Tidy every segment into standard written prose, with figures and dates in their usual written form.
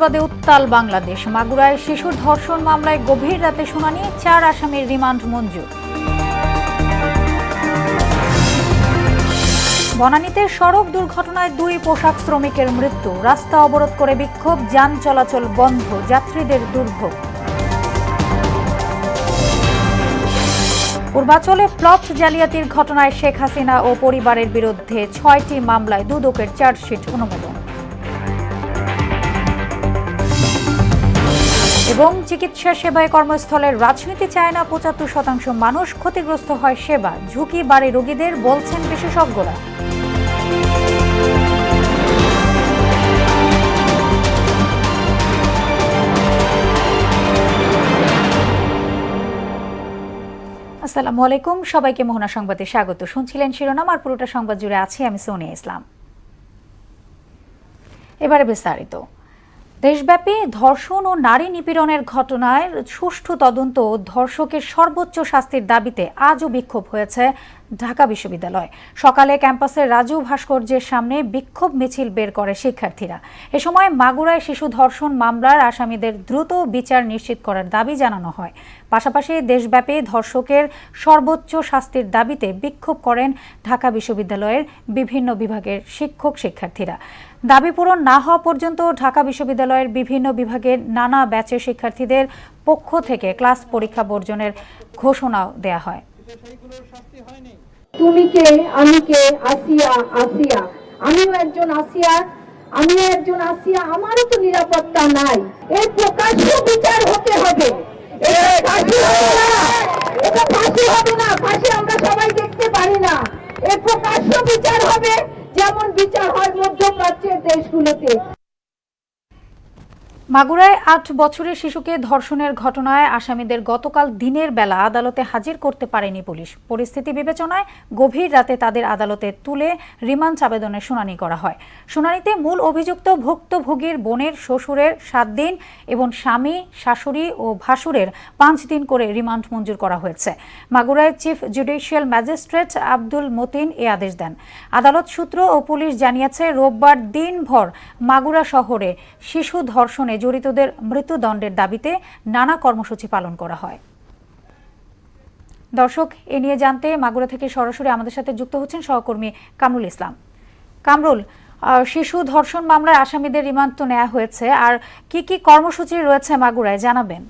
প্রতিবাদে উত্তাল বাংলাদেশ। মাগুরায় শিশুর ধর্ষণ মামলায় গভীর রাতে শুনানি, 4 আসামির রিমান্ড মঞ্জুর। বনানীতে সড়ক দুর্ঘটনায় 2 পোশাক শ্রমিকের মৃত্যু, রাস্তা অবরোধ করে বিক্ষোভ, যান চলাচল বন্ধ, যাত্রীদের দুর্ভোগ। পূর্বাঞ্চলে প্লট জালিয়াতির ঘটনায় শেখ হাসিনা ও পরিবারের বিরুদ্ধে 6টি মামলায় দুদকের চার্জশিট অনুমোদন। এবং চিকিৎসা সেবায় কর্মস্থলের রাজনীতি চায় না 75% মানুষ, ক্ষতিগ্রস্ত হয় সেবা, ঝুঁকি বাড়ে রোগীদের, বলছেন বিশেষজ্ঞরা। আসসালামু আলাইকুম, সবাইকে মোহনা সংবাদে স্বাগত। শুনছিলেন শিরোনাম, আর পুরোটা সংবাদ জুড়ে আছি আমি সোনিয়া ইসলাম। এবারে বিস্তারিত। দেশব্যাপী ধর্ষণ ও নারী নিপীড়নের ঘটনায় সুষ্ঠু তদন্ত ও ধর্ষকের সর্বোচ্চ শাস্তির দাবিতে আজও বিক্ষোভ হয়েছে ঢাকা বিশ্ববিদ্যালয়। সকালে ক্যাম্পাসের রাজু ভাস্কর্যের সামনে বিক্ষোভ মিছিল বের করে শিক্ষার্থীরা। এ সময় মাগুরায় শিশু ধর্ষণ মামলার আসামিদের দ্রুত বিচার নিশ্চিত করার দাবি জানানো হয়। পাশাপাশি দেশব্যাপী ধর্ষকের সর্বোচ্চ শাস্তির দাবিতে বিক্ষোভ করেন ঢাকা বিশ্ববিদ্যালয়ের বিভিন্ন বিভাগের শিক্ষক শিক্ষার্থীরা। দাবি পূরণ না হওয়া পর্যন্ত ঢাকা বিশ্ববিদ্যালয়ের বিভিন্ন বিভাগের নানা ব্যাচের শিক্ষার্থীদের পক্ষ থেকে ক্লাস পরীক্ষা বর্জনের ঘোষণাও দেয়া হয়। তুমি কে, আমি কে, আসিয়া, আসিয়া, আমিও একজন আসিয়া, আমারও তো নিরাপত্তা নাই। এই প্রকাশ্য বিচার হতে হবে। এটা ফাঁসি হবে না, ফাঁসি আমরা সবাই দেখতে পারি না। এই প্রকাশ্য বিচার হবে, যেমন বিচার হয় মধ্যপ্রাচ্যের দেশগুলোতে। মাগুরায় 8 বছরের শিশুকে ধর্ষণের ঘটনায় আসামিদের গতকাল দিনের বেলা আদালতে হাজির করতে পারেনি পুলিশ। পরিস্থিতি বিবেচনায় গভীর রাতে তাদের আদালতে তুলে রিমান্ড আবেদনের শুনানি করা হয়। শুনানিতে মূল অভিযুক্ত ভুক্তভোগীর বোনের শ্বশুরের 7 দিন এবং স্বামী, শাশুড়ি ও ভাসুরের 5 দিন করে রিমান্ড মঞ্জুর করা হয়েছে। মাগুরায় chief judicial magistrate Abdul Matin এ আদেশ দেন। আদালত সূত্র ও পুলিশ জানিয়েছে, রোববার দিনভর মাগুরা শহরে শিশু ধর্ষণে জড়িতদের মৃত্যুদণ্ডের দাবিতে নানা কর্মসূচি পালন করা হয়। দর্শক, এ নিয়ে জানতে মাগুরা থেকে সরাসরি আমাদের সাথে যুক্ত হচ্ছেন সহকর্মী কামরুল ইসলাম। কামরুল, শিশু ধর্ষণ মামলায় আসামিদের রিমান্ড তো নেওয়া হয়েছে, আর কি কি কর্মসূচি রয়েছে মাগুরায় জানাবেন?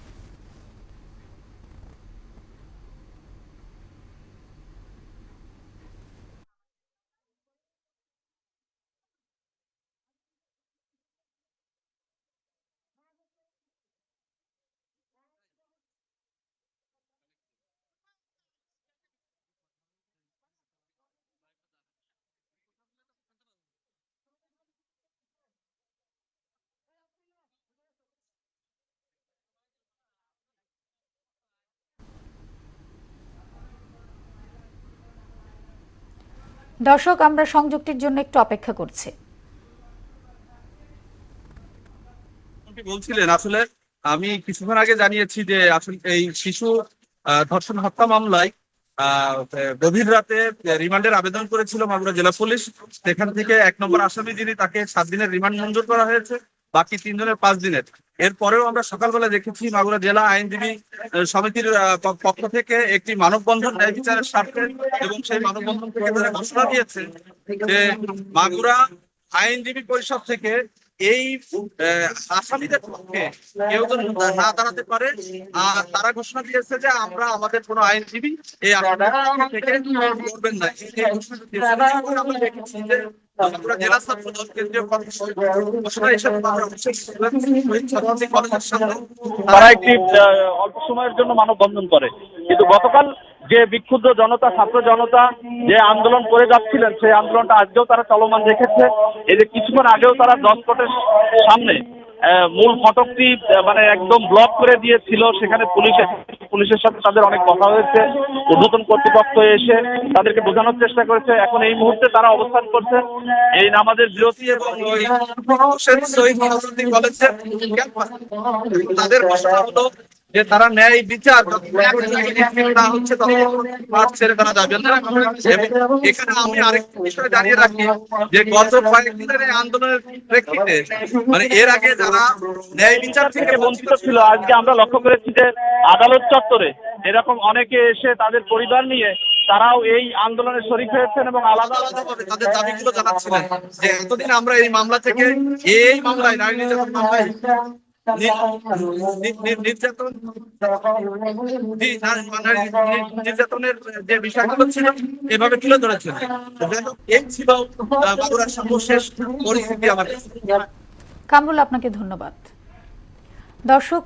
দর্শক, আমরা সংযুক্তির জন্য একটু অপেক্ষা করছি। বলছিলেন আসলে আমি কিছুক্ষণ আগে জানিয়েছি যে আসলে এই শিশু ধর্ষণ হত্যা মামলায় গভীর রাতে রিমান্ডের আবেদন করেছিল মাগুরা জেলা পুলিশ। সেখান থেকে 1 নম্বর আসামি যিনি, তাকে 7 দিনের রিমান্ড মঞ্জুর করা হয়েছে, বাকি 3 জনের 5 দিনের। এরপরেও আমরা সকালবেলা দেখেছি মাগুরা জেলা আইনজীবী সমিতির পক্ষ থেকে একটি মানববন্ধন ন্যায় বিচারের স্বার্থে, এবং সেই মানববন্ধন থেকে তারা ঘোষণা দিয়েছে যে মাগুরা আইনজীবী পরিষদ থেকে এই আসামিদের পক্ষে কেউ যদি না দাঁড়াতে পারে, আর তারা ঘোষণা দিয়েছে যে আমরা আমাদের কোনো আইনজীবী এই থেকে করবেন না। আমরা দেখেছি যে আমরা জেলা ছাত্র দল কেন্দ্রীয় ঘোষণা হিসেবে তারা একটি অল্প সময়ের জন্য মানববন্ধন করে, কিন্তু গতকাল যে বিক্ষুব্ধ জনতা, ছাত্র জনতা যে আন্দোলন করে যাচ্ছিলেন, সেই আন্দোলনটা আজকেও তারা চলমান রেখেছে। এই যে কিছুক্ষণ আগেও তারা 10 কোটের সামনে মূল ফটকটি মানে একদম ব্লক করে দিয়েছিল। সেখানে পুলিশের সাথে তাদের অনেক কথা হয়েছে, ঊর্ধ্বতন কর্তৃপক্ষ এসে তাদেরকে বোঝানোর চেষ্টা করেছে। এখন এই মুহূর্তে তারা অবস্থান করছে এই নামাজের বিরতি এবং তাদের ঘোষণা হলো যে তারা ন্যায় বিচার না হচ্ছে তখন মাঠ ছেড়ে তারা যাবেন না। এবং এখানে আমি আরেকটা বিষয় জানিয়ে রাখি যে গত কয়েকদিনের এই আন্দোলনের প্রেক্ষিতে মানে এর আগে যারা ন্যায় বিচার থেকে বঞ্চিত ছিল, আজকে আমরা লক্ষ্য করেছি যে আদালত চত্বরে এরকম অনেকে এসে তাদের পরিবার নিয়ে তারাও এই আন্দোলনে শরীক হয়েছেন এবং আলাদা আলাদা আলাদাভাবে তাদের দাবিগুলো জানাচ্ছিলেন যে এতদিন আমরা এই মামলা থেকে এই মামলায় নারী নির্যাতন মামলায় নির্যাতন নির্যাতনের যে বিষয়গুলো ছিল এভাবে তুলে ধরেছেন। এই ছিল বাবুরার সর্বশেষ পরিস্থিতি আমার কাছে। কামরুল, আপনাকে ধন্যবাদ। দর্শক,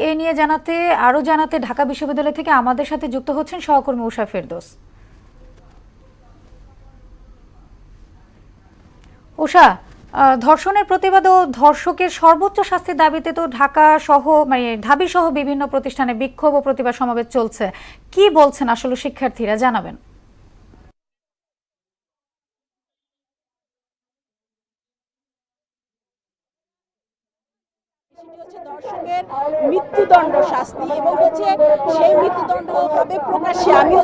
এ নিয়ে জানাতে ঢাকা বিশ্ববিদ্যালয় থেকে আমাদের সাথে যুক্ত হচ্ছেন সহকর্মী উষা ফেরদৌস। উষা, ধর্ষণের প্রতিবাদ ও ধর্ষকের সর্বোচ্চ শাস্তির দাবিতে তো ঢাবি সহ বিভিন্ন প্রতিষ্ঠানে বিক্ষোভ ও প্রতিবাদ সমাবেশ চলছে, কি বলছেন আসলে শিক্ষার্থীরা, জানাবেন। ধর্ষকের মৃত্যুদণ্ড শাস্তি এবং সেই মৃত্যুদণ্ড হবে প্রকাশ্যে। আমি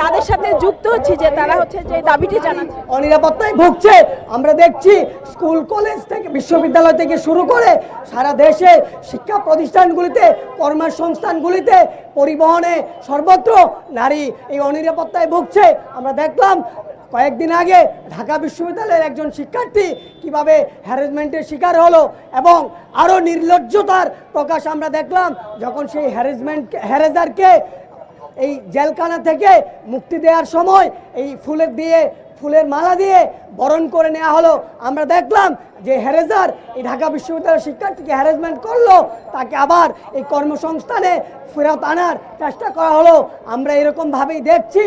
তাদের সাথে যুক্ত হচ্ছি যে তারা যে দাবিটি জানাচ্ছে। অনিরাপত্তায় ভুগছে। আমরা দেখছি স্কুল কলেজ থেকে বিশ্ববিদ্যালয় থেকে শুরু করে সারা দেশে শিক্ষা প্রতিষ্ঠানগুলিতে, কর্মসংস্থানগুলিতে, পরিবহনে সর্বত্র নারী এই অনিরাপত্তায় ভুগছে। আমরা দেখলাম কয়েকদিন আগে ঢাকা বিশ্ববিদ্যালয়ের একজন শিক্ষার্থী কিভাবে হ্যারাসমেন্টের শিকার হলো এবং আরও নির্লজ্জতার প্রকাশ আমরা দেখলাম যখন সেই হ্যারাসারকে এই জেলখানা থেকে মুক্তি দেওয়ার সময় এই ফুলের মালা দিয়ে বরণ করে নেওয়া হলো। আমরা দেখলাম যে হ্যারাসার এই ঢাকা বিশ্ববিদ্যালয়ের শিক্ষার্থীকে হ্যারাসমেন্ট করলো, তাকে আবার এই কর্মসংস্থানে ফেরত আনার চেষ্টা করা হলো। আমরা এরকমভাবেই দেখছি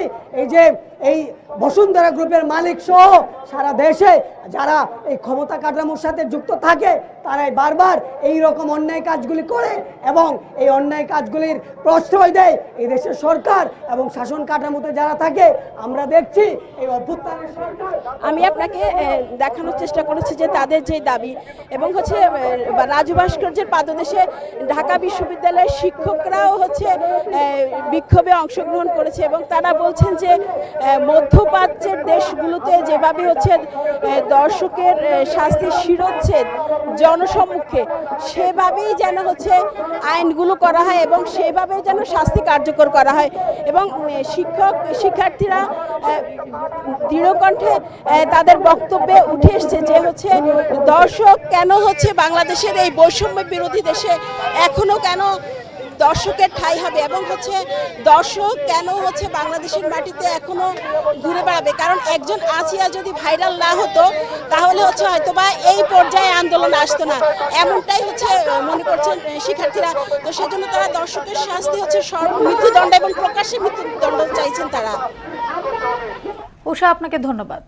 এই বসুন্ধরা গ্রুপের মালিক সহ সারা দেশে যারা এই ক্ষমতা কাঠামোর সাথে যুক্ত থাকে তারাই বারবার এই রকম অন্যায় কাজগুলি করে এবং এই অন্যায় কাজগুলির প্রশ্রয় দেয় এই দেশের সরকার এবং শাসন কাঠামোতে যারা থাকে। আমরা দেখছি এই অভ্যুত্থানের সরকার। আমি আপনাকে দেখানোর চেষ্টা করেছি যে তাদের যে দাবি এবং রাজু ভাস্কর্যের পাদদেশে ঢাকা বিশ্ববিদ্যালয়ের শিক্ষকরাও বিক্ষোভে অংশগ্রহণ করেছে এবং তারা বলছেন যে মধ্যপ্রাচ্যের দেশগুলোতে যেভাবে দর্শকের শাস্তির শিরোচ্ছেদ জনসম্মুখে সেভাবেই যেন আইনগুলো করা হয় এবং সেভাবেই যেন শাস্তি কার্যকর করা হয়। এবং শিক্ষার্থীরা দৃঢ়কণ্ঠে তাদের বক্তব্যে উঠে এসছে যে দর্শক কেন বাংলাদেশের এই বৈষম্য বিরোধী দেশে এখনো কেন দর্শকের ঠাঁই হবে এবং দর্শক কেন বাংলাদেশের মাটিতে এখনো ঘুরে বেড়াবে। কারণ একজন আসিয়া যদি ভাইরাল না হতো তাহলে হয়তোবা এই পর্যায়ে আন্দোলন আসতো না, এমনটাই মনে করছেন শিক্ষার্থীরা। তো সেজন্য তারা দর্শকের শাস্তি মৃত্যুদণ্ড এবং প্রকাশ্যে মৃত্যুদণ্ড চাইছেন তারা। উষা, আপনাকে ধন্যবাদ।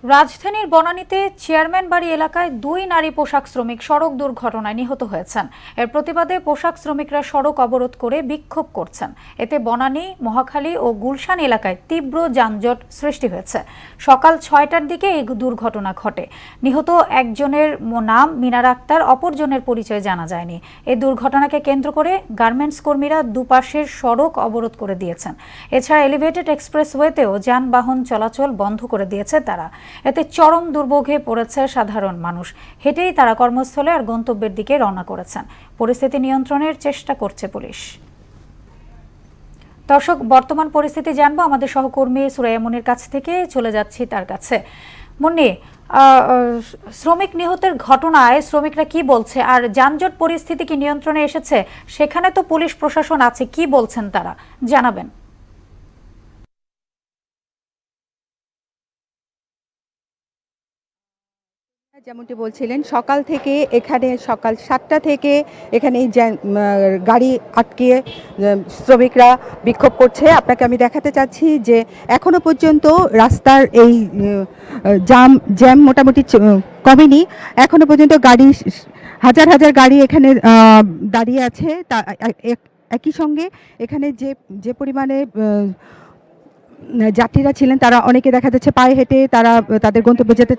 রাজধানীর বনানীতে চেয়ারম্যান বাড়ি এলাকায় 2 নারী পোশাক শ্রমিক সড়ক দুর্ঘটনায় নিহত হয়েছেন। এর প্রতিবাদে পোশাক শ্রমিকরা সড়ক অবরোধ করে বিক্ষোভ করছেন। এতে বনানী, মহাখালী ও গুলশান এলাকায় তীব্র যানজট সৃষ্টি হয়েছে। সকাল 6টার দিকে এই দুর্ঘটনা ঘটে। নিহত একজনের নাম মিনার আক্তার, অপরজনের পরিচয় জানা যায়নি। এই দুর্ঘটনাকে কেন্দ্র করে গার্মেন্টস কর্মীরা দুপাশের সড়ক অবরোধ করে দিয়েছেন। এছাড়া এলিভেটেড এক্সপ্রেসওয়েতেও যানবাহন চলাচল বন্ধ করে দিয়েছে তারা। এতে চরম দুর্ভোগে পড়েছে সাধারণ মানুষ। হেঁটেই তারা কর্মস্থলে আর গন্তব্যের দিকে রওনা করেছেন। পরিস্থিতি নিয়ন্ত্রণের চেষ্টা করছে পুলিশ। দর্শক, বর্তমান পরিস্থিতি জানবো আমাদের সহকর্মী সুরাইয়া মুনির কাছ থেকে। চলে যাচ্ছি তার কাছে। মুন্নি, শ্রমিক নিহতের ঘটনায় শ্রমিকরা কি বলছে আর যানজট পরিস্থিতি কি নিয়ন্ত্রণে এসেছে? সেখানে তো পুলিশ প্রশাসন আছে, কি বলছেন তারা, জানাবেন। যেমনটি বলছিলেন, সকাল থেকে সকাল 7টা থেকে এখানে গাড়ি আটকিয়ে শ্রমিকরা বিক্ষোভ করছে। আপনাকে আমি দেখাতে চাচ্ছি যে এখনো পর্যন্ত রাস্তার এই জ্যাম মোটামুটি কমেনি। এখনো পর্যন্ত হাজার হাজার গাড়ি এখানে দাঁড়িয়ে আছে। একই সঙ্গে এখানে যে পরিমাণে যাত্রীরা ছিলেন তারা অনেকে দেখা যাচ্ছে পায়ে হেঁটে তারা তাদের গন্তব্যে যেতে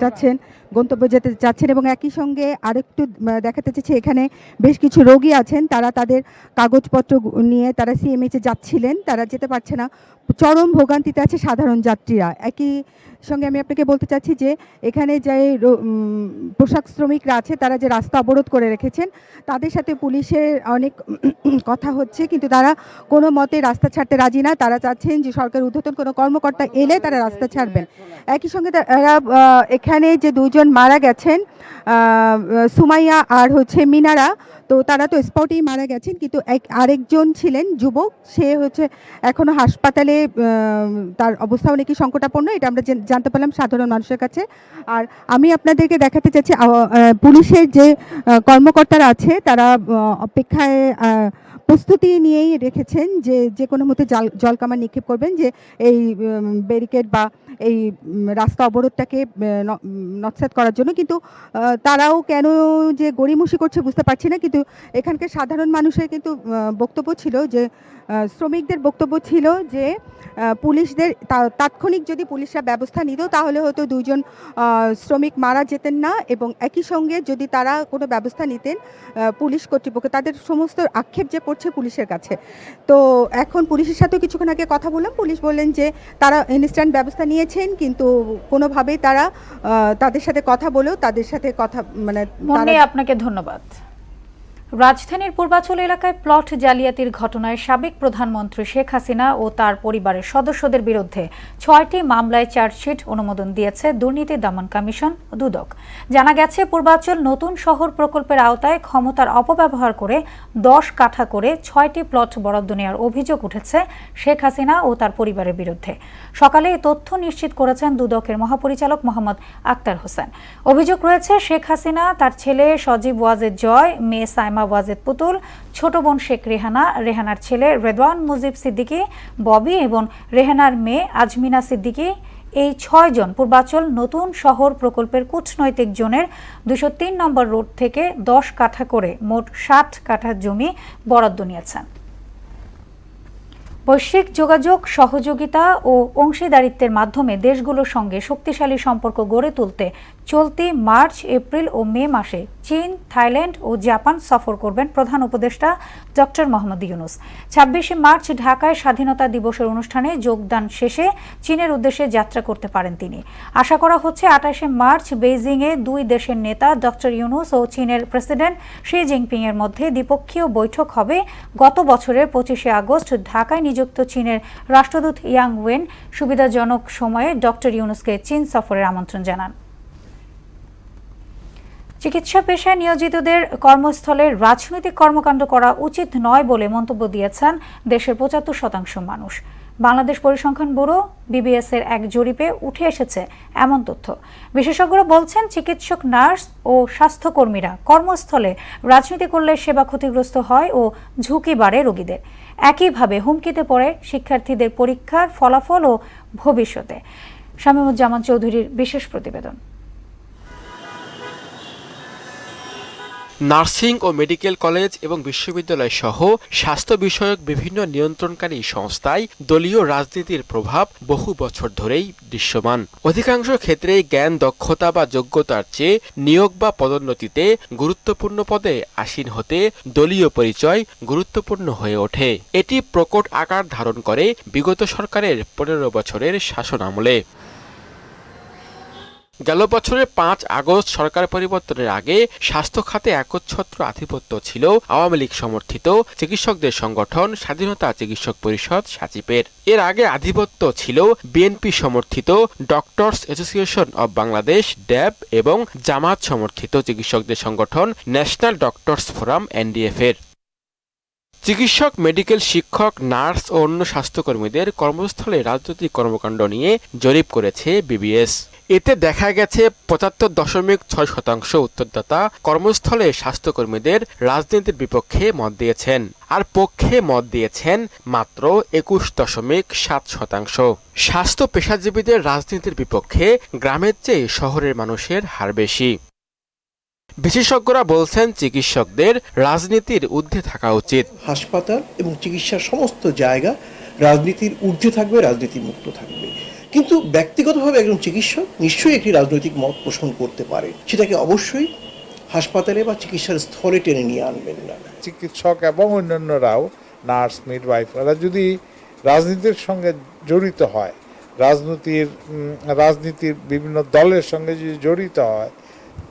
চাচ্ছেন এবং একই সঙ্গে আরেকটু দেখাতে চাচ্ছি এখানে বেশ কিছু রোগী আছেন, তারা তাদের কাগজপত্র নিয়ে তারা সিএমএইচে যাচ্ছিলেন, তারা যেতে পারছে না। চরম ভোগান্তিতে আছে সাধারণ যাত্রীরা। একই সঙ্গে আমি আপনাকে বলতে চাচ্ছি যে এখানে যে পোশাক শ্রমিকরা আছে তারা যে রাস্তা অবরোধ করে রেখেছেন তাদের সাথে পুলিশের অনেক কথা হচ্ছে, কিন্তু তারা কোনো মতে রাস্তা ছাড়তে রাজি না। তারা চাচ্ছেন যে সরকার ঊর্ধ্বতন কোনো কর্মকর্তা এলে তারা রাস্তা ছাড়বেন। একই সঙ্গে তারা এখানে যে দুজন মারা গেছেন সুমাইয়া আর হচ্ছে মিনারা, তো তারা তো স্পটেই মারা গেছেন, কিন্তু আরেকজন ছিলেন যুবক, সে হচ্ছে এখনও হাসপাতালে, তার অবস্থা অনেকই সংকটাপন্ন, এটা আমরা জানতে পারলাম সাধারণ মানুষের কাছে। আর আমি আপনাদেরকে দেখাতে চাচ্ছি পুলিশের যে কর্মকর্তারা আছে তারা অপেক্ষায় প্রস্তুতি নিয়েই রেখেছেন যে যে কোনো মতে জলকামান নিক্ষেপ করবেন, যে এই ব্যারিকেড বা এই রাস্তা অবরোধটাকে নস্যাৎ করার জন্য। কিন্তু তারাও কেন যে গড়িমসি করছে বুঝতে পারছি না। কিন্তু এখানকার সাধারণ মানুষের কিন্তু বক্তব্য ছিল যে শ্রমিকদের বক্তব্য ছিল যে পুলিশদের তাৎক্ষণিক যদি পুলিশরা ব্যবস্থা নিত তাহলে হয়তো দুজন শ্রমিক মারা যেতেন না, এবং একই সঙ্গে যদি তারা কোনো ব্যবস্থা নিতেন পুলিশ কর্তৃপক্ষ, তাদের সমস্ত আক্ষেপ যে পড়ছে পুলিশের কাছে। তো এখন পুলিশের সাথেও কিছুক্ষণ আগে কথা বললাম, পুলিশ বললেন যে তারা ইনস্ট্যান্ট ব্যবস্থা নিয়েছেন, কিন্তু কোনোভাবেই তারা তাদের সাথে কথা বলেও তাদের সাথে কথা আপনাকে ধন্যবাদ। রাজধানীর পূর্বাঞ্চল এলাকায় প্লট জালিয়াতির ঘটনায় সাবেক প্রধানমন্ত্রী শেখ হাসিনা ও তার পরিবারের সদস্যদের বিরুদ্ধে ৬টি মামলায় চার্জশিট অনুমোদন দিয়েছে দুর্নীতি দমন কমিশন দুদক। জানা গেছে, পূর্বাঞ্চল নতুন শহর প্রকল্পের আওতায় ক্ষমতার অপব্যবহার করে ১০ কাঠা করে ৬টি প্লট বরাদ্দ নেওয়ার অভিযোগ উঠেছে শেখ হাসিনা ও তার পরিবারের বিরুদ্ধে। সকালে এই তথ্য নিশ্চিত করেছেন দুদকের মহাপরিচালক মোহাম্মদ আক্তার হোসেন। অভিযোগ রয়েছে, শেখ হাসিনা, তার ছেলে সজীব ওয়াজেদ জয়, মেয়ে সাইমা ওয়াজেদ পুতুল, ছোট বোন শেখ রেহানা, রেহানার ছেলে রেদওয়ান মুজিব সিদ্দিকী ববি এবং রেহানার মেয়ে আজমিনা সিদ্দিকী, এই ৬ জন পূর্বাঞ্চল নতুন শহর প্রকল্পের কূটনৈতিক জোনের ২০৩ নম্বর রোড থেকে ১০ কাঠা করে মোট ৬০ কাঠা জমি বরাদ্দ নিয়েছেন। বৈশ্বিক যোগাযোগ, সহযোগিতা ও অংশীদারিত্বের মাধ্যমে দেশগুলোর সঙ্গে শক্তিশালী সম্পর্ক গড়ে তুলতে চলতি মার্চ, এপ্রিল ও মে মাসে চীন, থাইল্যান্ড ও জাপান সফর করবেন প্রধান উপদেষ্টা ডক্টর মোহাম্মদ ইউনূস। ২৬শে মার্চ ঢাকায় স্বাধীনতা দিবসের অনুষ্ঠানে যোগদান শেষে চীনের উদ্দেশ্যে যাত্রা করতে পারেন তিনি। আশা করা হচ্ছে ২৮শে মার্চ বেইজিংয়ে দুই দেশের নেতা ডক্টর ইউনূস ও চীনের প্রেসিডেন্ট শি জিনপিং এর মধ্যে দ্বিপক্ষীয় বৈঠক হবে। গত বছরের ২৫শে আগস্ট ঢাকায় নিযুক্ত চীনের রাষ্ট্রদূত ইয়াং ওয়েন সুবিধাজনক সময়ে ডক্টর ইউনূসকে চীন সফরের আমন্ত্রণ জানান। চিকিৎসা পেশায় নিয়োজিতদের কর্মস্থলে রাজনৈতিক কর্মকাণ্ড করা উচিত নয় বলে মন্তব্য দিয়েছেন দেশের ৭৫% মানুষ। বাংলাদেশ পরিসংখ্যান ব্যুরো বিবিএস এর এক জরিপে উঠে এসেছে এমন তথ্য। বিশেষজ্ঞরা বলছেন, চিকিৎসক, নার্স ও স্বাস্থ্যকর্মীরা কর্মস্থলে রাজনীতি করলে সেবা ক্ষতিগ্রস্ত হয় ও ঝুঁকি বাড়ে রোগীদের। একইভাবে হুমকিতে পড়ে শিক্ষার্থীদের পরীক্ষার ফলাফল ও ভবিষ্যতে। শামীমুজ্জামান চৌধুরীর বিশেষ প্রতিবেদন। নার্সিং ও মেডিকেল কলেজ এবং বিশ্ববিদ্যালয় সহ স্বাস্থ্য বিষয়ক বিভিন্ন নিয়ন্ত্রণকারী সংস্থায় দলীয় রাজনীতির প্রভাব বহু বছর ধরেই দৃশ্যমান। অধিকাংশ ক্ষেত্রেই জ্ঞান, দক্ষতা বা যোগ্যতার চেয়ে নিয়োগ বা পদোন্নতিতে গুরুত্বপূর্ণ পদে আসীন হতে দলীয় পরিচয় গুরুত্বপূর্ণ হয়ে ওঠে। এটি প্রকট আকার ধারণ করে বিগত সরকারের ১৫ বছরের শাসন আমলে। গেল বছরের ৫ আগস্ট সরকার পরিবর্তনের আগে স্বাস্থ্য খাতে একচ্ছত্র আধিপত্য ছিল আওয়ামী লীগ সমর্থিত চিকিৎসকদের সংগঠন স্বাধীনতা চিকিৎসক পরিষদ সাচিপের। এর আগে আধিপত্য ছিল বিএনপি সমর্থিত ডক্টরস অ্যাসোসিয়েশন অব বাংলাদেশ ড্যাব এবং জামাত সমর্থিত চিকিৎসকদের সংগঠন ন্যাশনাল ডক্টরস ফোরাম এনডিএফ এর। চিকিৎসক, মেডিকেল শিক্ষক, নার্স ও অন্য স্বাস্থ্যকর্মীদের কর্মস্থলে রাজনৈতিক কর্মকাণ্ড নিয়ে জরিপ করেছে বিবিএস। এতে দেখা গেছে ৭৫.৬% উত্তরদাতা কর্মস্থলে স্বাস্থ্যকর্মীদের রাজনীতির বিপক্ষে মত দিয়েছেন, আর পক্ষে মত দিয়েছেন মাত্র ২১.৭%। স্বাস্থ্য পেশাজীবীদের রাজনীতির বিপক্ষে গ্রামের চেয়ে শহরের মানুষের হার বেশি। বিশেষজ্ঞরা বলছেন, চিকিৎসকদের রাজনীতির ঊর্ধ্বে থাকা উচিত। হাসপাতাল এবং চিকিৎসার সমস্ত জায়গা রাজনীতির ঊর্ধ্বে থাকবে, রাজনীতি মুক্ত থাকবে। কিন্তু ব্যক্তিগতভাবে একজন চিকিৎসক নিশ্চয়ই একটি রাজনৈতিক মত পোষণ করতে পারে, সেটাকে অবশ্যই হাসপাতালে বা চিকিৎসার স্থলে টেনে নিয়ে আনবেন না। চিকিৎসক এবং অন্যান্যরাও, নার্স, মিডওয়াইফরা যদি রাজনীতির সঙ্গে জড়িত হয়, রাজনীতির বিভিন্ন দলের সঙ্গে যদি জড়িত হয়,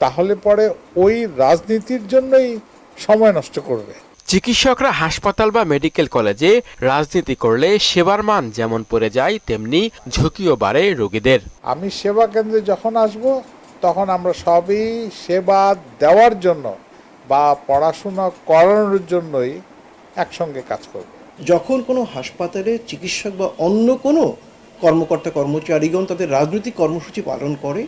তাহলে পরে ওই রাজনীতির জন্যই সময় নষ্ট করবে। চিকিৎসকরা হাসপাতাল বা মেডিকেল কলেজে রাজনীতি করলে সেবার মান যেমন পড়ে যায়, তেমনি ঝুঁকিও বাড়ে রোগীদের। আমি সেবা কেন্দ্রে যখন আসব, তখন আমরা সবই সেবা দেওয়ার জন্য বা পড়াশোনা করানোর জন্যই একসঙ্গে কাজ করব। যখন কোনো হাসপাতালে চিকিৎসক বা অন্য কোনো কর্মকর্তা কর্মচারীগণ তাদের রাজনৈতিক কর্মসূচি পালন করে,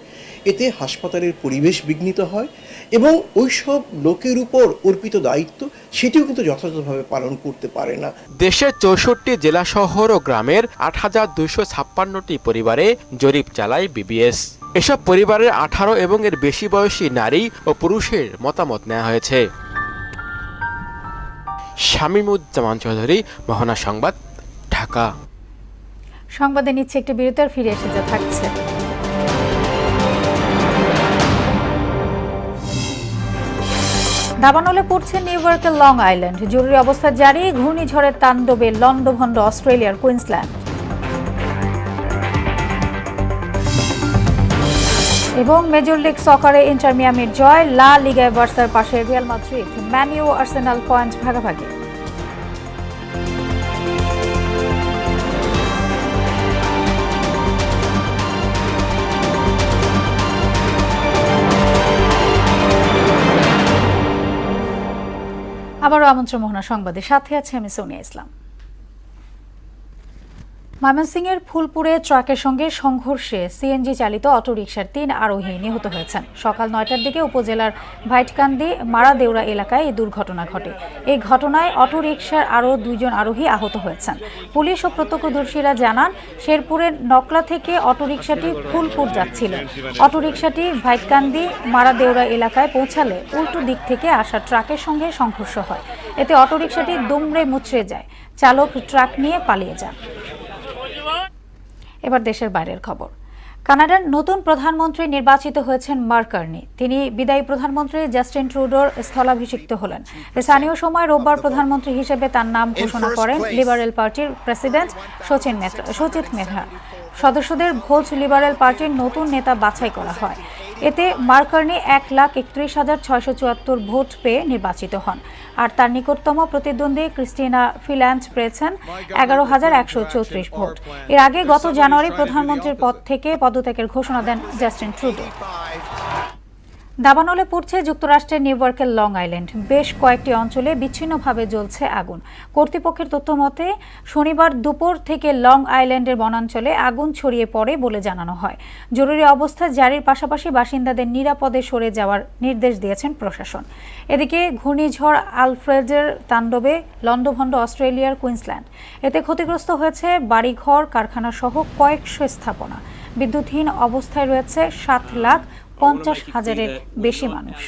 এতে হাসপাতালের পরিবেশ বিঘ্নিত হয় এবং ওই সব লোকের উপর অর্পিত দায়িত্ব সেটিও কিন্তু যথাযথভাবে পালন করতে পারে না। দেশের 64 জেলা শহর ও গ্রামের 8,256টি পরিবারে জরিপ চালায় বিবিএস। এসব পরিবারের 18 এবং এর বেশি বয়সী নারী ও পুরুষের মতামত নেওয়া হয়েছে। শামীমুজ্জামান চৌধুরী, মোহনা সংবাদ, ঢাকা। সংবাদে নিচ্ছে একটি বিরতির, ফিরে এসে যা থাকছে। দাবানলে পড়ছে নিউ ইয়র্কের লং আইল্যান্ড। জরুরি অবস্থা জারি, ঘূর্ণিঝড়ের তাণ্ডবে লন্ডভন্ড অস্ট্রেলিয়ার কুইন্সল্যান্ড। এবং মেজর লিগ সকারে ইন্টার মিয়ামির জয়, লা লিগায় বার্সার পাশে Real Madrid, Man U Arsenal point ভাগাভাগি। আবারও আমন্ত্রণ মোহনা সংবাদে, সাথে আছে আমি সোনিয়া ইসলাম। ময়মনসিংহের ফুলপুরে ট্রাকের সঙ্গে সংঘর্ষে সিএনজি চালিত অটোরিকশার 3 আরোহী নিহত হয়েছেন। সকাল 9টার দিকে উপজেলার ভাইটকান্দি মারাদেউরা এলাকায় এই দুর্ঘটনা ঘটে। এই ঘটনায় অটোরিকশার আরও 2 জন আরোহী আহত হয়েছেন। পুলিশ ও প্রত্যক্ষদর্শীরা জানান, শেরপুরের নকলা থেকে অটোরিকশাটি ফুলপুর যাচ্ছিল। অটোরিকশাটি ভাইটকান্দি মারাদেউরা এলাকায় পৌঁছালে উল্টো দিক থেকে আসা ট্রাকের সঙ্গে সংঘর্ষ হয়। এতে অটোরিকশাটি দুমড়ে মুচড়ে যায়। চালক ট্রাক নিয়ে পালিয়ে যান। এবার দেশের বাইরের খবর। কানাডার নতুন প্রধানমন্ত্রী নির্বাচিত হয়েছেন মার্ক কার্নি। তিনি বিদায়ী প্রধানমন্ত্রী জাস্টিন ট্রুডোর স্থলাভিষিক্ত হলেন। স্থানীয় সময় রোববার প্রধানমন্ত্রী হিসেবে তার নাম ঘোষণা করেন লিবারেল পার্টির প্রেসিডেন্ট সচিত মেধা। সদস্যদের ভোট লিবারেল পার্টির নতুন নেতা বাছাই করা হয়। এতে মার্ক কার্নি 1,31,674 ভোট পেয়ে নির্বাচিত হন। আর তার নিকটতম প্রতিদ্বন্দ্বী ক্রিস্টিনা ফিল্যান্ড পেয়েছেন 11,134 ভোট। এর আগে গত জানুয়ারি প্রধানমন্ত্রীর পদ থেকে পদত্যাগের ঘোষণা দেন জাস্টিন ট্রুডো। দাবানলে পড়ছে যুক্তরাষ্ট্রের নিউ ইয়র্কের লং আইল্যান্ড। বেশ কয়েকটি অঞ্চলে বিচ্ছিন্নভাবে জ্বলছে আগুন। কর্তৃপক্ষের তথ্য মতে শনিবার দুপুর থেকে লং আইল্যান্ডের বনাঞ্চলে আগুন ছড়িয়ে পড়ে বলে জানানো হয়। জরুরি অবস্থা জারির পাশাপাশি বাসিন্দাদের নিরাপদে সরে যাওয়ার নির্দেশ দিয়েছেন প্রশাসন। এদিকে ঘূর্ণিঝড় আলফ্রেডের তাণ্ডবে লন্ডভন্ড অস্ট্রেলিয়ার কুইন্সল্যান্ড। এতে ক্ষতিগ্রস্ত হয়েছে বাড়িঘর, কারখানা সহ কয়েকশো স্থাপনা। বিদ্যুৎহীন অবস্থায় রয়েছে 7,50,000-এর বেশি মানুষ।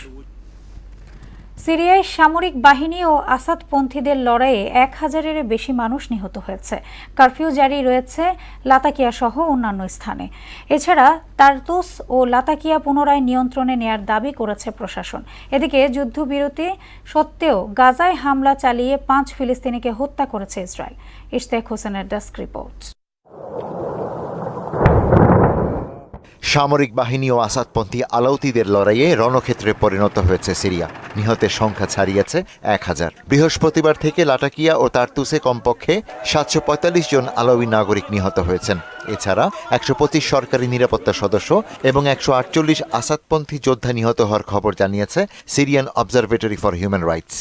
সিরিয়ায় সামরিক বাহিনী ও আসাদপন্থীদের লড়াইয়ে 1,000-এর বেশি মানুষ নিহত হয়েছে। কারফিউ জারি রয়েছে লাতাকিয়া সহ অন্যান্য স্থানে। এছাড়া তারতুস ও লাতাকিয়া পুনরায় নিয়ন্ত্রণে নেয়ার দাবি করেছে প্রশাসন। এদিকে যুদ্ধবিরতি সত্ত্বেও গাজায় হামলা চালিয়ে 5 ফিলিস্তিনিকে হত্যা করেছে ইসরায়েল। ইশতিয়াক হোসেনের ডেস্ক রিপোর্ট। সামরিক বাহিনী ও আসাদপন্থী আলাউতিদের লড়াইয়ে রণক্ষেত্রে পরিণত হয়েছে সিরিয়া। নিহতের সংখ্যা ছাড়িয়েছে 1,000। বৃহস্পতিবার থেকে লাটাকিয়া ও তারতুসে কমপক্ষে 745 জন আলাউই নাগরিক নিহত হয়েছেন। এছাড়া 125 সরকারি নিরাপত্তা সদস্য এবং 148 আসাদপন্থী যোদ্ধা নিহত হওয়ার খবর জানিয়েছে Syrian observatory for human rights.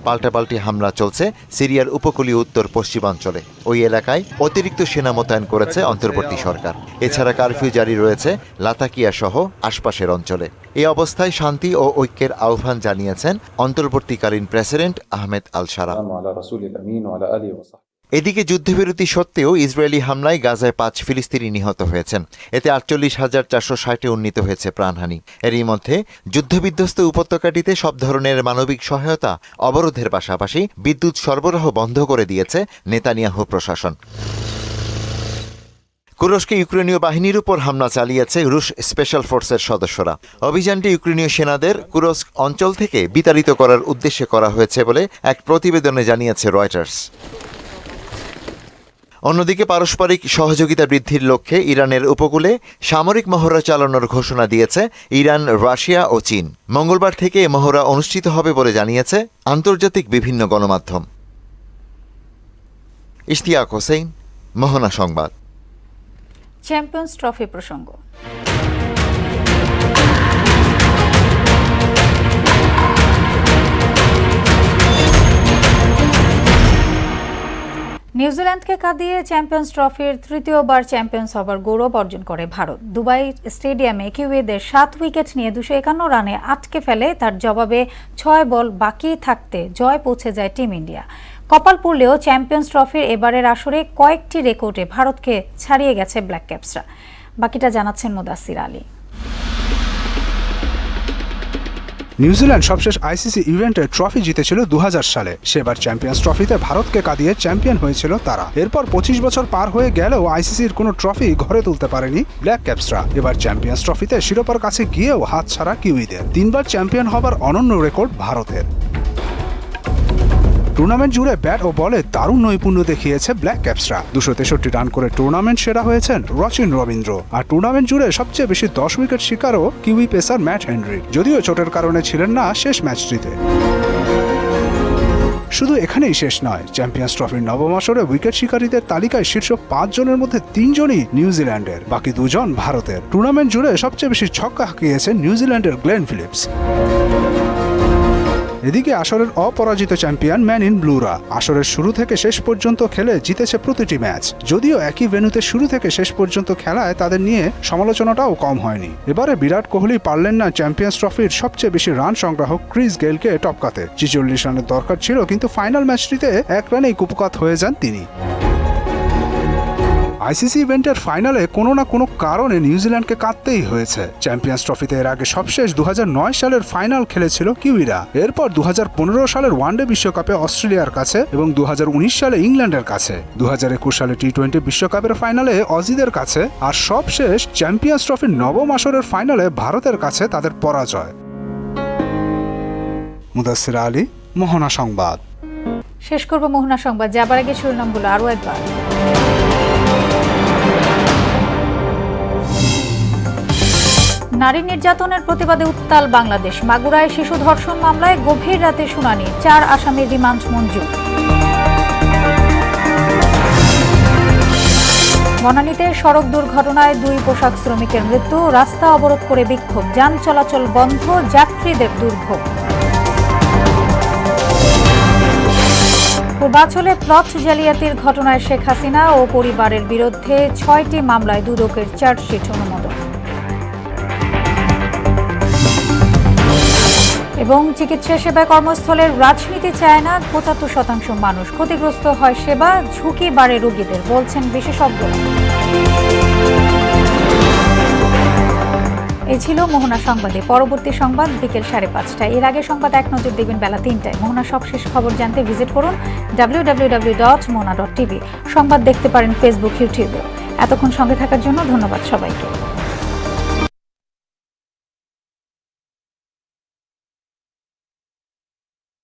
পাল্টাপাল্টি হামলা চলছে সিরিয়ার উপকূলীয় উত্তর পশ্চিমাঞ্চলে। ওই এলাকায় অতিরিক্ত সেনা মোতায়েন করেছে অন্তর্বর্তী সরকার। এছাড়া কারফিউ জারি রয়েছে লাতাকিয়া সহ আশপাশের অঞ্চলে। এই অবস্থায় শান্তি ও ঐক্যের আহ্বান জানিয়েছেন অন্তর্বর্তীকালীন প্রেসিডেন্ট আহমেদ আল শারা। এদিকে যুদ্ধবিরতি সত্ত্বেও ইসরায়েলি হামলায় গাজায় 5 ফিলিস্তিনি নিহত হয়েছেন। এতে 48,460 উন্নীত হয়েছে প্রাণহানি। এরই মধ্যে যুদ্ধবিধ্বস্ত উপত্যকাটিতে সব ধরনের মানবিক সহায়তা অবরোধের পাশাপাশি বিদ্যুৎ সরবরাহ বন্ধ করে দিয়েছে নেতানিয়াহু প্রশাসন। তুরস্কে ইউক্রেনীয় বাহিনীর উপর হামলা চালিয়েছে রুশ স্পেশাল ফোর্সের সদস্যরা। অভিযানটি ইউক্রেনীয় সেনাদের কুরস্ক অঞ্চল থেকে বিতাড়িত করার উদ্দেশ্যে করা হয়েছে বলে এক প্রতিবেদনে জানিয়েছে রয়টার্স। অন্যদিকে পারস্পরিক সহযোগিতা বৃদ্ধির লক্ষ্যে ইরানের উপকূলে সামরিক মহড়া চালানোর ঘোষণা দিয়েছে ইরান, রাশিয়া ও চীন। মঙ্গলবার থেকে এ মহড়া অনুষ্ঠিত হবে বলে জানিয়েছে আন্তর্জাতিক বিভিন্ন গণমাধ্যম। ইশতিয়াক হোসেন, মোহনা সংবাদ। চ্যাম্পিয়ন্স ট্রফি প্রসঙ্গ। নিউজিল্যান্ডকে কাঁদিয়ে চ্যাম্পিয়ন্স ট্রফির তৃতীয়বার চ্যাম্পিয়ন্স হবার গৌরব অর্জন করে ভারত। দুবাই স্টেডিয়ামে কিউইদের 7 উইকেট নিয়ে 251 রানে আটকে ফেলে। তার জবাবে 6 বল বাকি থাকতে জয় পৌঁছে যায় টিম ইন্ডিয়া। কপাল পুড়লেও চ্যাম্পিয়ন্স ট্রফির এবারের আসরে কয়েকটি রেকর্ডে ভারতকে ছাড়িয়ে গেছে ব্ল্যাক ক্যাপসরা। বাকিটা জানাচ্ছেন মুদাসসির আলী। নিউজিল্যান্ড সবশেষ আইসিসি ইভেন্টে ট্রফি জিতেছিল 2000 সালে। সেবার চ্যাম্পিয়ন্স ট্রফিতে ভারতকে কাঁদিয়ে চ্যাম্পিয়ন হয়েছিল তারা। এরপর 25 বছর পার হয়ে গেলেও আইসিসির কোনো ট্রফি ঘরে তুলতে পারেনি ব্ল্যাক ক্যাপসরা। এবার চ্যাম্পিয়ন্স ট্রফিতে শিরোপার কাছে গিয়েও হাতছাড়া কিউইদের। 3 বার চ্যাম্পিয়ন হবার অনন্য রেকর্ড ভারতের। টুর্নামেন্ট জুড়ে ব্যাট ও বলে দারুণ নৈপুণ্য দেখিয়েছে ব্ল্যাক ক্যাপসরা। 263 রান করে টুর্নামেন্ট সেরা হয়েছেন রচিন রবীন্দ্র। আর টুর্নামেন্ট জুড়ে সবচেয়ে বেশি 10 উইকেট শিকারও কিউই পেসার ম্যাট হেনরি, যদিও চোটের কারণে ছিলেন না শেষ ম্যাচটিতে। শুধু এখানেই শেষ নয়, চ্যাম্পিয়ন্স ট্রফির নবম আসরে উইকেট শিকারীদের তালিকায় শীর্ষ 5 জনের মধ্যে 3 জনই নিউজিল্যান্ডের, বাকি 2 জন ভারতের। টুর্নামেন্ট জুড়ে সবচেয়ে বেশি ছক্কা হাঁকিয়েছেন নিউজিল্যান্ডের গ্লেন ফিলিপস। এদিকে আসরের অপরাজিত চ্যাম্পিয়ন ম্যান ইন ব্লুরা আসরের শুরু থেকে শেষ পর্যন্ত খেলে জিতেছে প্রতিটি ম্যাচ। যদিও একই ভেন্যুতে শুরু থেকে শেষ পর্যন্ত খেলায় তাদের নিয়ে সমালোচনাটাও কম হয়নি। এবারে বিরাট কোহলি পারলেন না চ্যাম্পিয়ন্স ট্রফির সবচেয়ে বেশি রান সংগ্রাহক ক্রিস গেইলকে টপকাতে। 46 রানের দরকার ছিল, কিন্তু ফাইনাল ম্যাচটিতে 1 রানেই কুপকাত হয়ে যান তিনি। আইসিসি ইভেন্টের ফাইনালে কোনো না কোনো কারণে নিউজিল্যান্ডকে কাঁদতেই হয়েছে। চ্যাম্পিয়ন্স ট্রফিতে এর আগে সবশেষ 2009 সালের ফাইনাল খেলেছিল কিউইরা। এরপর 2015 সালের ওয়ানডে বিশ্বকাপে অস্ট্রেলিয়ার কাছে এবং 2019 সালে ইংল্যান্ডের কাছে, 2021 সালে টি-20 বিশ্বকাপের ফাইনালে অজিদের কাছে, আর সবশেষ চ্যাম্পিয়ন্স ট্রফির নবম আসরের ফাইনালে ভারতের কাছে তাদের পরাজয়। মুদাসসির আলী, মোহনা সংবাদ। শেষ করব মোহনা সংবাদ যাবার আগে শিরোনামগুলো আরও একবার। নারী নির্যাতনের প্রতিবাদে উত্তাল বাংলাদেশ। মাগুরায় শিশু ধর্ষণ মামলায় গভীর রাতে শুনানি, 4 আসামির রিমান্ড মঞ্জুর। বনানীতে সড়ক দুর্ঘটনায় 2 পোশাক শ্রমিকের মৃত্যু, রাস্তা অবরোধ করে বিক্ষোভ, যান চলাচল বন্ধ, যাত্রীদের দুর্ভোগ। পূর্বাঞ্চলে প্লট জালিয়াতির ঘটনায় শেখ হাসিনা ও পরিবারের বিরুদ্ধে 6টি মামলায় দুদকের চার্জশিট অনুমোদন। এবং চিকিৎসা সেবায় কর্মস্থলের রাজনীতি চায় না 75% মানুষ, ক্ষতিগ্রস্ত হয় সেবা, ঝুঁকি বাড়ে রোগীদের, বলছেন বিশেষজ্ঞরা। এই ছিল মোহনা সংবাদে। পরবর্তী সংবাদ বিকেল 5:30টায়। এর আগে সংবাদ এক নজর দেখবেন বেলা 3টায়। মোহনা সবশেষ খবর জানতে ভিজিট করুন www.mohana.tv। সংবাদ দেখতে পারেন ফেসবুক, ইউটিউবে। এতক্ষণ সঙ্গে থাকার জন্য ধন্যবাদ সবাইকে।